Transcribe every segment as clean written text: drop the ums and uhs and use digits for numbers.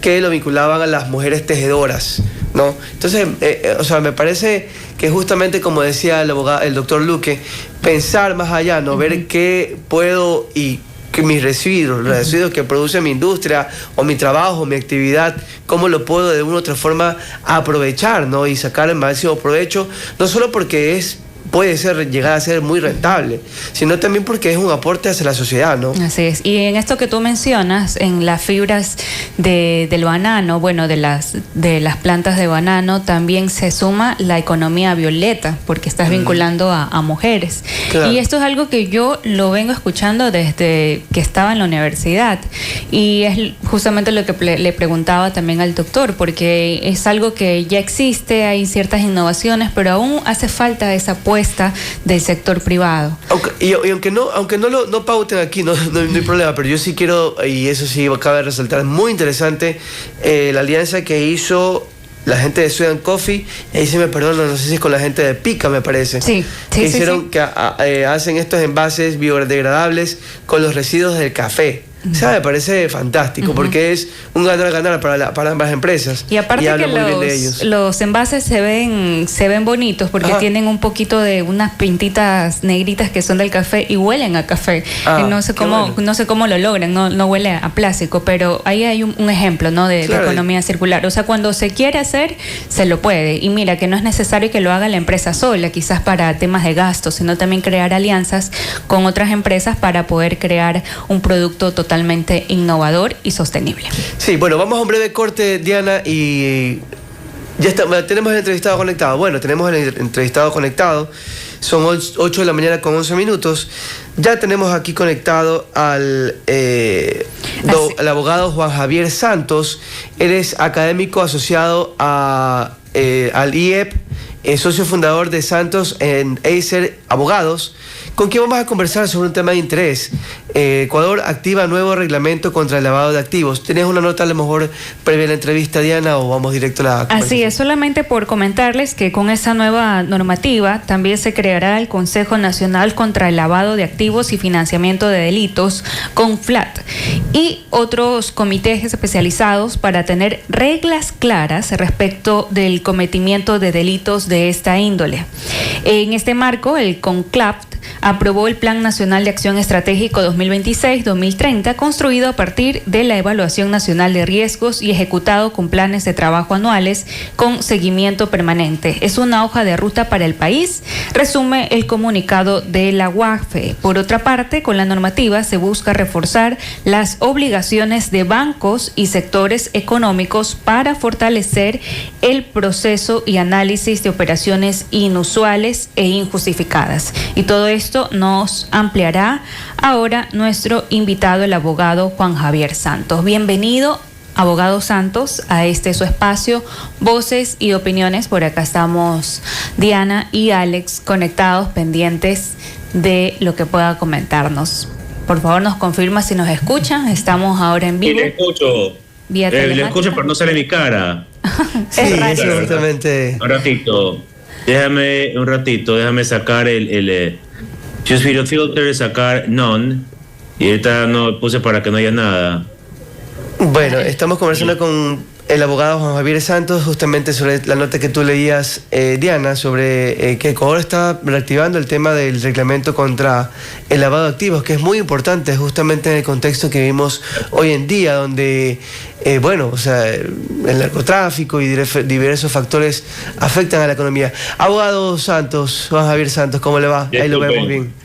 que lo vinculaban a las mujeres tejedoras, ¿no? Entonces, me parece que justamente como decía el doctor Luque, pensar más allá, ¿no? Ver qué puedo y que mis residuos, los residuos que produce mi industria o mi trabajo, mi actividad, cómo lo puedo de una u otra forma aprovechar, ¿no? Y sacar el máximo provecho, no solo porque puede llegar a ser muy rentable, sino también porque es un aporte hacia la sociedad, ¿no? Así es. Y en esto que tú mencionas, en las fibras del banano, bueno, de las plantas de banano, también se suma la economía violeta, porque estás vinculando a mujeres. Claro. Y esto es algo que yo lo vengo escuchando desde que estaba en la universidad. Y es justamente lo que le preguntaba también al doctor, porque es algo que ya existe, hay ciertas innovaciones, pero aún hace falta esa apuesta del sector privado. Aunque no pauten aquí, no hay problema, pero yo sí quiero, y eso sí acaba de resaltar, es muy interesante la alianza que hizo la gente de Sudan Coffee, ahí se me perdona, no sé si es con la gente de Pica, me parece. Sí. Que hacen estos envases biodegradables con los residuos del café. O sea, me parece fantástico, porque es un ganar-ganar para ambas empresas. Y aparte que los envases se ven bonitos porque tienen un poquito de unas pintitas negritas que son del café y huelen a café. No sé cómo lo logran, no huele a plástico, pero ahí hay un ejemplo, ¿no? de economía circular. O sea, cuando se quiere hacer, se lo puede. Y mira, que no es necesario que lo haga la empresa sola, quizás para temas de gastos, sino también crear alianzas con otras empresas para poder crear un producto totalmente innovador y sostenible. Sí, bueno, vamos a un breve corte, Diana, y ya está, tenemos el entrevistado conectado. Bueno, tenemos el entrevistado conectado. Son 8 de la mañana con 11 minutos. Ya tenemos aquí conectado al abogado Juan Javier Santos. Él es académico asociado al IEP, socio fundador de Santos en Acer Abogados, con quien vamos a conversar sobre un tema de interés. Ecuador activa nuevo reglamento contra el lavado de activos. ¿Tienes una nota a lo mejor previa a la entrevista, Diana, o vamos directo a la conversación? Así es, solamente por comentarles que con esa nueva normativa también se creará el Consejo Nacional contra el Lavado de Activos y Financiamiento de Delitos, CONFLAT, y otros comités especializados para tener reglas claras respecto del cometimiento de delitos de esta índole. En este marco, el CONCLAT aprobó el Plan Nacional de Acción Estratégico 2026-2030, construido a partir de la Evaluación Nacional de Riesgos y ejecutado con planes de trabajo anuales con seguimiento permanente. Es una hoja de ruta para el país, resume el comunicado de la UAFE. Por otra parte, con la normativa se busca reforzar las obligaciones de bancos y sectores económicos para fortalecer el proceso y análisis de operaciones inusuales e injustificadas. Y todo esto nos ampliará ahora nuestro invitado, el abogado Juan Javier Santos. Bienvenido, abogado Santos, a su espacio, Voces y Opiniones. Por acá estamos Diana y Alex conectados, pendientes de lo que pueda comentarnos. Por favor, nos confirma si nos escuchan. Estamos ahora en vivo. Sí, le escucho. Le escucho, pero no sale mi cara. Sí, exactamente. Un ratito, déjame sacar el Choose Video Filter, sacar None, y ahorita no puse para que no haya nada. Bueno, estamos conversando con el abogado Juan Javier Santos justamente sobre la nota que tú leías, Diana, sobre que Ecuador está reactivando el tema del reglamento contra el lavado de activos, que es muy importante justamente en el contexto que vivimos hoy en día, donde el narcotráfico y diversos factores afectan a la economía. Abogado Santos, Juan Javier Santos, ¿cómo le va? Ahí lo vemos bien.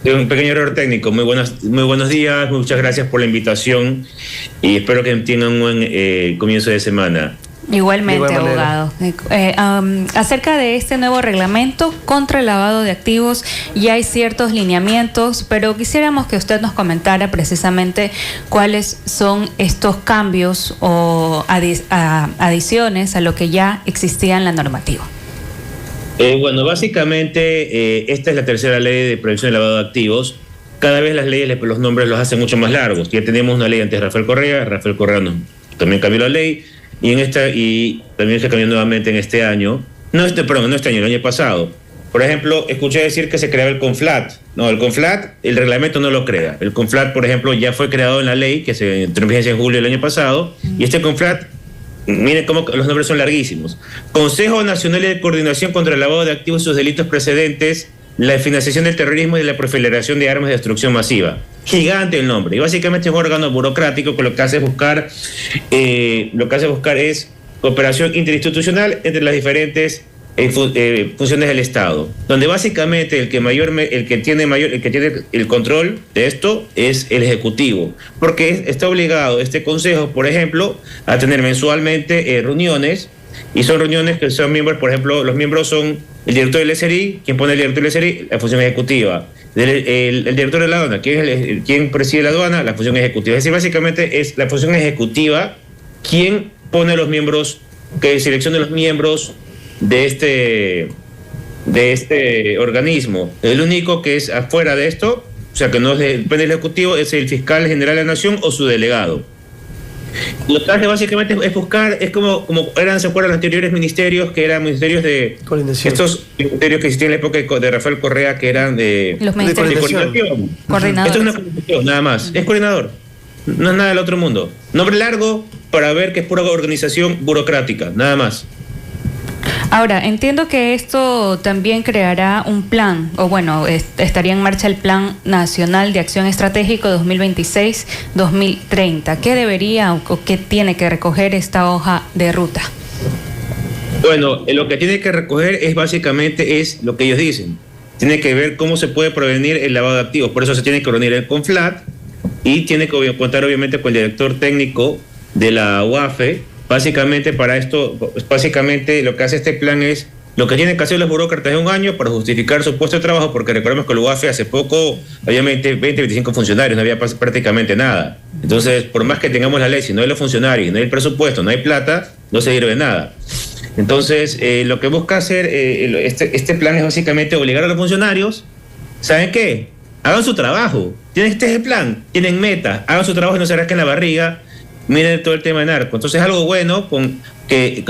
Un pequeño error técnico. Muy buenos días, muchas gracias por la invitación y espero que tengan un buen comienzo de semana. Igualmente, abogado. Acerca de este nuevo reglamento contra el lavado de activos, ya hay ciertos lineamientos, pero quisiéramos que usted nos comentara precisamente cuáles son estos cambios o adiciones a lo que ya existía en la normativa. Básicamente, esta es la tercera ley de prevención del lavado de activos. Cada vez las leyes, los nombres los hacen mucho más largos. Ya teníamos una ley antes de Rafael Correa también cambió la ley, y también se cambió nuevamente en este año. El año pasado. Por ejemplo, escuché decir que se creaba el CONFLAT. No, el CONFLAT, el reglamento no lo crea. El CONFLAT, por ejemplo, ya fue creado en la ley, que se entró en vigencia en julio del año pasado, y este CONFLAT, miren cómo los nombres son larguísimos. Consejo Nacional de Coordinación contra el Lavado de Activos y sus delitos precedentes, la financiación del terrorismo y de la proliferación de armas de destrucción masiva. Gigante el nombre. Y básicamente es un órgano burocrático que lo que hace es buscar, es cooperación interinstitucional entre las diferentes funciones del Estado, donde básicamente el que tiene el control de esto es el Ejecutivo, porque está obligado este Consejo, por ejemplo, a tener mensualmente reuniones, y son reuniones que son miembros, por ejemplo, los miembros son el director del SRI, quien pone el director del SRI, la función ejecutiva, el director de la aduana, quien preside la aduana, la función ejecutiva. Es decir, básicamente es la función ejecutiva quien pone los miembros, que selecciona los miembros de este organismo. El único que es afuera de esto, o sea que no depende del Ejecutivo, es el fiscal general de la Nación o su delegado. Lo que hace básicamente es buscar, es como eran, ¿se acuerdan los anteriores ministerios, que eran ministerios de coordinación? Estos ministerios que existían en la época de Rafael Correa, que eran de coordinación. Coordinadores. Esto es una coordinación, nada más. Es coordinador. No es nada del otro mundo. Nombre largo para ver que es pura organización burocrática, nada más. Ahora, entiendo que esto también creará un plan, o bueno, estaría en marcha el Plan Nacional de Acción Estratégico 2026-2030. ¿Qué debería o qué tiene que recoger esta hoja de ruta? Bueno, lo que tiene que recoger es básicamente lo que ellos dicen. Tiene que ver cómo se puede prevenir el lavado de activos. Por eso se tiene que reunir el CONFLAT y tiene que contar obviamente con el director técnico de la UAFE. Básicamente para esto, básicamente lo que hace este plan es lo que tienen que hacer los burócratas de un año para justificar su puesto de trabajo, porque recordemos que el UAFE hace poco había 20, 25 funcionarios, no había prácticamente nada. Entonces, por más que tengamos la ley, si no hay los funcionarios, no hay el presupuesto, no hay plata, no se sirve de nada. Entonces, lo que busca hacer este plan es básicamente obligar a los funcionarios, ¿saben qué? Hagan su trabajo. Este es el plan, tienen metas, hagan su trabajo y no se rasquen la barriga. Miren todo el tema de narco. Entonces algo bueno que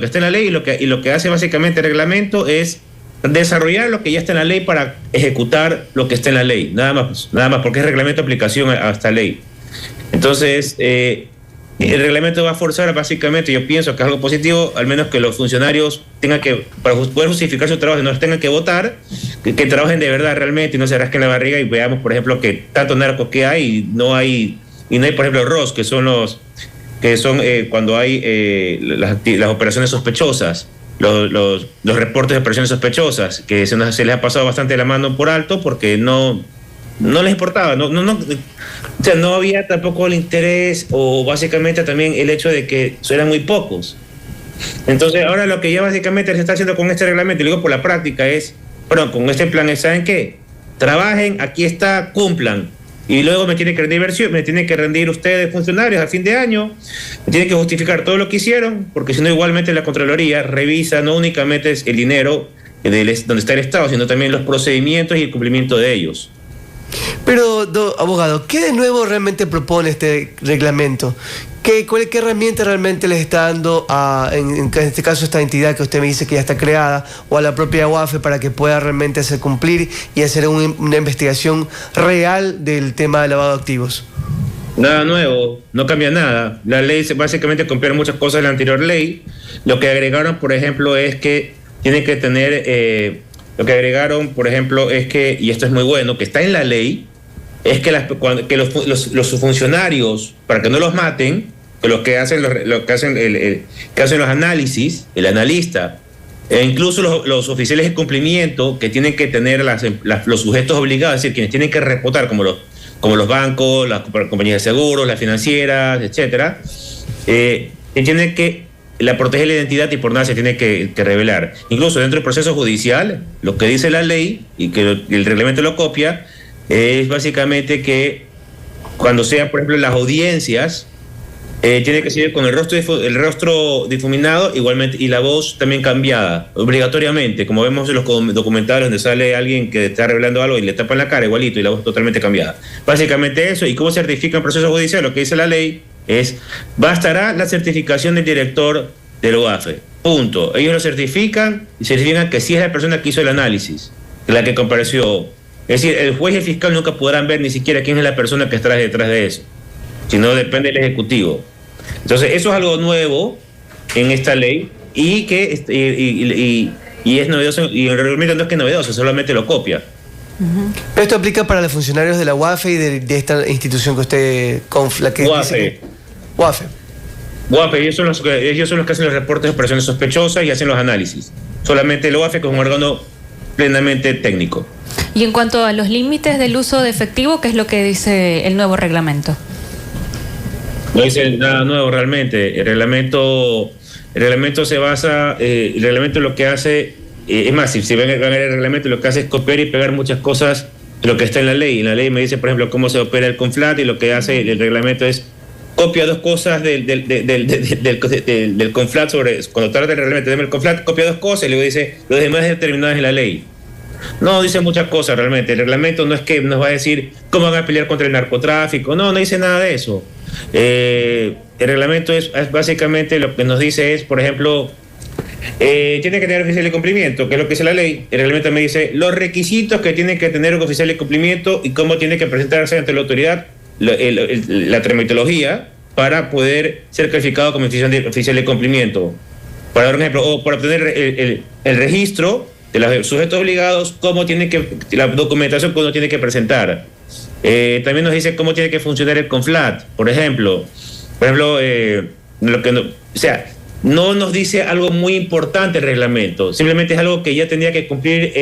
está en la ley, y lo que hace básicamente el reglamento es desarrollar lo que ya está en la ley para ejecutar lo que está en la ley, nada más, porque es reglamento de aplicación a esta ley. Entonces el reglamento va a forzar básicamente, yo pienso que es algo positivo, al menos que los funcionarios tengan que, para poder justificar su trabajo, no tengan que votar, que trabajen de verdad realmente y no se rasquen la barriga, y veamos, por ejemplo, que tanto narco que hay y no hay, por ejemplo, ROS, que son cuando hay las operaciones sospechosas, los reportes de operaciones sospechosas, que se les ha pasado bastante la mano por alto porque no les importaba, o sea, no había tampoco el interés, o básicamente también el hecho de que eran muy pocos. Entonces ahora lo que ya básicamente se está haciendo con este reglamento, y digo por la práctica, con este plan es, ¿saben qué? Trabajen, aquí está, cumplan. Y luego me tienen que rendir ustedes, funcionarios, a fin de año, me tienen que justificar todo lo que hicieron, porque si no, igualmente la Contraloría revisa no únicamente el dinero donde está el Estado, sino también los procedimientos y el cumplimiento de ellos. Pero, abogado, ¿qué de nuevo realmente propone este reglamento? ¿Qué herramienta realmente les está dando en este caso, esta entidad que usted me dice que ya está creada, o a la propia UAFE, para que pueda realmente hacer cumplir y hacer una investigación real del tema de lavado de activos? Nada nuevo, no cambia nada. La ley básicamente cumple muchas cosas de la anterior ley. Lo que agregaron, por ejemplo, es que tiene que tener... Lo que agregaron, por ejemplo, es que, y esto es muy bueno, que está en la ley, es que los funcionarios, para que no los maten, que lo que hacen los análisis, el analista, e incluso los oficiales de cumplimiento, que tienen que tener los sujetos obligados, es decir, quienes tienen que reportar, como los bancos, las compañías de seguros, las financieras, etcétera, tienen que proteger la identidad, y por nada se tiene que revelar. Incluso dentro del proceso judicial, lo que dice la ley, y que el reglamento lo copia, es básicamente que cuando sean, por ejemplo, las audiencias, tiene que ser con el rostro difuminado, igualmente, y la voz también cambiada, obligatoriamente, como vemos en los documentales donde sale alguien que está revelando algo y le tapan la cara igualito, y la voz totalmente cambiada. Básicamente eso. ¿Y cómo se certifica en proceso judicial? Lo que dice la ley es, bastará la certificación del director del UAFE. Punto. Ellos lo certifican y certifican que sí es la persona que hizo el análisis, la que compareció. Es decir, el juez y el fiscal nunca podrán ver ni siquiera quién es la persona que está detrás de eso, sino depende del Ejecutivo. Entonces, eso es algo nuevo en esta ley y que y es novedoso, y el reglamento no es que es novedoso, solamente lo copia. Esto aplica para los funcionarios de la UAFE y de esta institución que usted... UAFE. UAFE, ellos son los que hacen los reportes de operaciones sospechosas y hacen los análisis. Solamente el UAFE, que es un órgano plenamente técnico. Y en cuanto a los límites del uso de efectivo, ¿qué es lo que dice el nuevo reglamento? No dice nada nuevo realmente. El reglamento se basa, el reglamento lo que hace, es más, si van a ver el reglamento, lo que hace es copiar y pegar muchas cosas de lo que está en la ley. En la ley me dice, por ejemplo, cómo se opera el CONFLAT, y lo que hace el reglamento es copia dos cosas del CONFLAT cuando trata el reglamento, el CONFLAT copia dos cosas y luego dice los demás determinadas en la ley. No dice muchas cosas realmente. El reglamento no es que nos va a decir cómo van a pelear contra el narcotráfico, no dice nada de eso. El reglamento es básicamente lo que nos dice es, por ejemplo, tiene que tener oficial de cumplimiento, que es lo que dice la ley. El reglamento me dice los requisitos que tiene que tener un oficial de cumplimiento y cómo tiene que presentarse ante la autoridad, la tramitología para poder ser calificado como oficial de cumplimiento. Para dar un ejemplo, o para obtener el registro de los sujetos obligados, la documentación que uno tiene que presentar. También nos dice cómo tiene que funcionar el CONFLAT, por ejemplo. No nos dice algo muy importante el reglamento, simplemente es algo que ya tenía que cumplir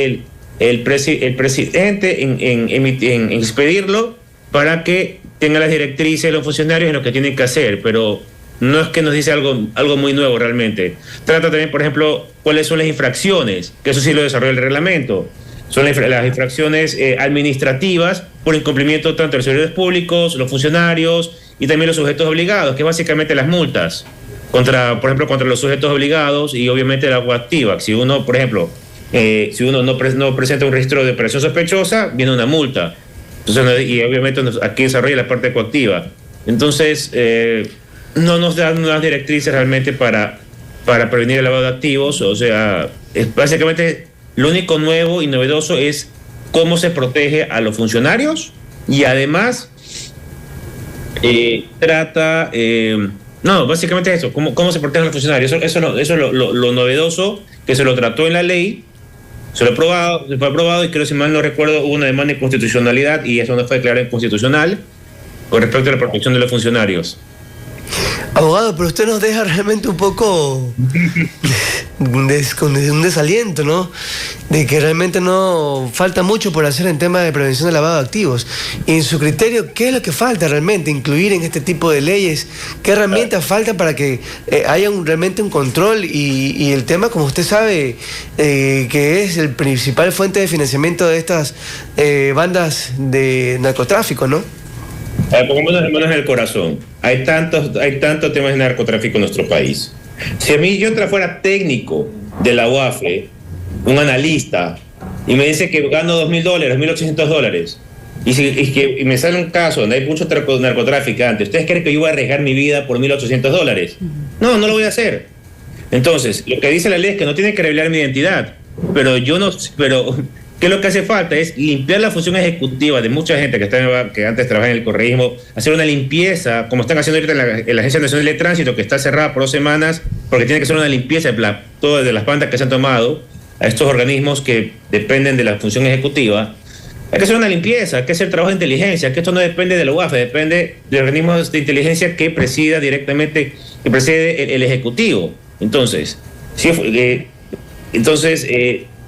el presidente en expedirlo para que tenga las directrices de los funcionarios en lo que tienen que hacer, pero no es que nos dice algo muy nuevo realmente. Trata también, por ejemplo, cuáles son las infracciones, que eso sí lo desarrolla el reglamento. Son las infracciones administrativas por incumplimiento tanto de los servidores públicos, los funcionarios y también los sujetos obligados, que es básicamente las multas, por ejemplo, contra los sujetos obligados y obviamente la coactiva. Si uno, por ejemplo, no presenta un registro de operación sospechosa, viene una multa. Entonces, y obviamente aquí desarrolla la parte coactiva. Entonces, no nos dan unas directrices realmente para prevenir el lavado de activos. O sea, básicamente lo único nuevo y novedoso es cómo se protege a los funcionarios y además básicamente eso, cómo se protege a los funcionarios. Eso es lo novedoso, que se lo trató en la ley, se fue aprobado y creo, si mal no recuerdo, hubo una demanda de inconstitucionalidad y eso no fue declarado inconstitucional con respecto a la protección de los funcionarios. Abogado, pero usted nos deja realmente un poco con un desaliento, ¿no? De que realmente no falta mucho por hacer en tema de prevención de lavado de activos. Y en su criterio, ¿qué es lo que falta realmente incluir en este tipo de leyes? ¿Qué herramientas faltan para que haya realmente un control? Y el tema, como usted sabe, que es el principal fuente de financiamiento de estas bandas de narcotráfico, ¿no? Pongamos las manos en el corazón. Hay tantos temas de narcotráfico en nuestro país. Si yo fuera técnico de la UAFE, un analista, y me dice que gano $2,000, $1,800, y me sale un caso donde hay muchos narcotraficantes, ¿ustedes creen que yo voy a arriesgar mi vida por $1,800? No lo voy a hacer. Entonces, lo que dice la ley es que no tiene que revelar mi identidad, pero ¿qué es lo que hace falta? Es limpiar la función ejecutiva de mucha gente que antes trabajaba en el correísmo, hacer una limpieza, como están haciendo ahorita en la Agencia Nacional de Tránsito, que está cerrada por 2 semanas, porque tiene que hacer una limpieza de las bandas que se han tomado a estos organismos que dependen de la función ejecutiva. Hay que hacer una limpieza, hay que hacer trabajo de inteligencia, que esto no depende de la UAFE, depende de organismos de inteligencia que preside el Ejecutivo. Entonces,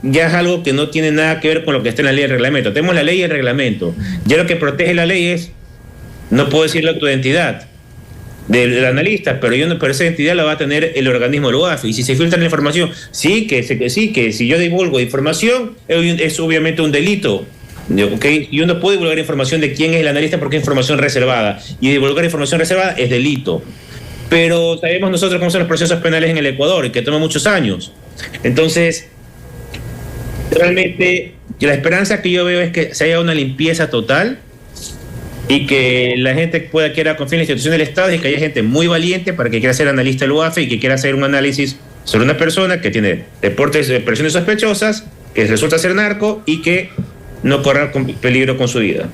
ya es algo que no tiene nada que ver con lo que está en la ley y el reglamento. Tenemos la ley y el reglamento. Ya lo que protege la ley es, no puedo decir la tu identidad del analista, pero esa identidad la va a tener el organismo del UAFE. Y si se filtra la información, que si yo divulgo información, es obviamente un delito. ¿Okay? Y uno puede divulgar información de quién es el analista porque es información reservada. Y divulgar información reservada es delito. Pero sabemos nosotros cómo son los procesos penales en el Ecuador y que toma muchos años. Entonces, realmente la esperanza que yo veo es que se haya una limpieza total y que la gente quiera confiar en la institución del Estado y que haya gente muy valiente para que quiera ser analista del UAFE y que quiera hacer un análisis sobre una persona que tiene reportes de presiones sospechosas, que resulta ser narco y que no corra peligro con su vida.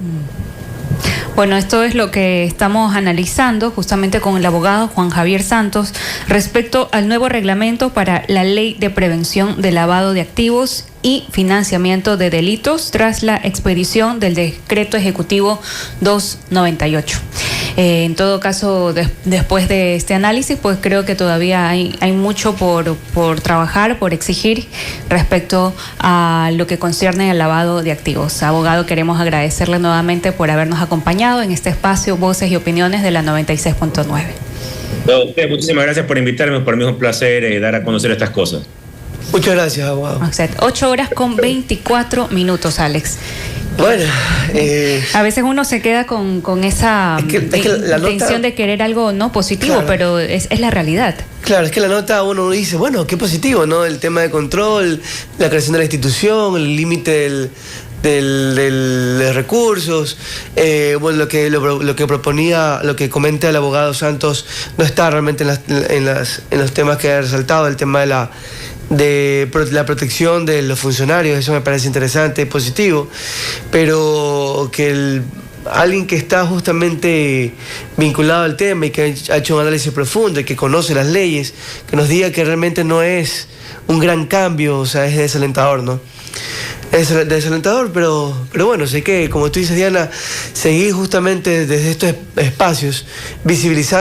Bueno, esto es lo que estamos analizando justamente con el abogado Juan Javier Santos respecto al nuevo reglamento para la Ley de Prevención de Lavado de Activos y Financiamiento de Delitos tras la expedición del Decreto Ejecutivo 298. En todo caso, después de este análisis, pues creo que todavía hay mucho por trabajar, por exigir respecto a lo que concierne al lavado de activos. Abogado, queremos agradecerle nuevamente por habernos acompañado en este espacio Voces y Opiniones de la 96.9. No, usted, muchísimas gracias por invitarme. Para mí es un placer dar a conocer estas cosas. Muchas gracias, abogado. 8 horas con 24 minutos, Alex. Bueno, a veces uno se queda con esa intención de querer algo no positivo, claro, pero es la realidad. Claro, es que la nota uno dice, bueno, qué positivo, ¿no? El tema de control, la creación de la institución, el límite de recursos, bueno, lo que proponía, lo que comenta el abogado Santos no está realmente en los temas que ha resaltado, el tema de la protección de los funcionarios. Eso me parece interesante, positivo, pero que alguien que está justamente vinculado al tema y que ha hecho un análisis profundo y que conoce las leyes, que nos diga que realmente no es un gran cambio, o sea, es desalentador, ¿no? Es desalentador, pero bueno, sé que, como tú dices, Diana, seguir justamente desde estos espacios visibilizando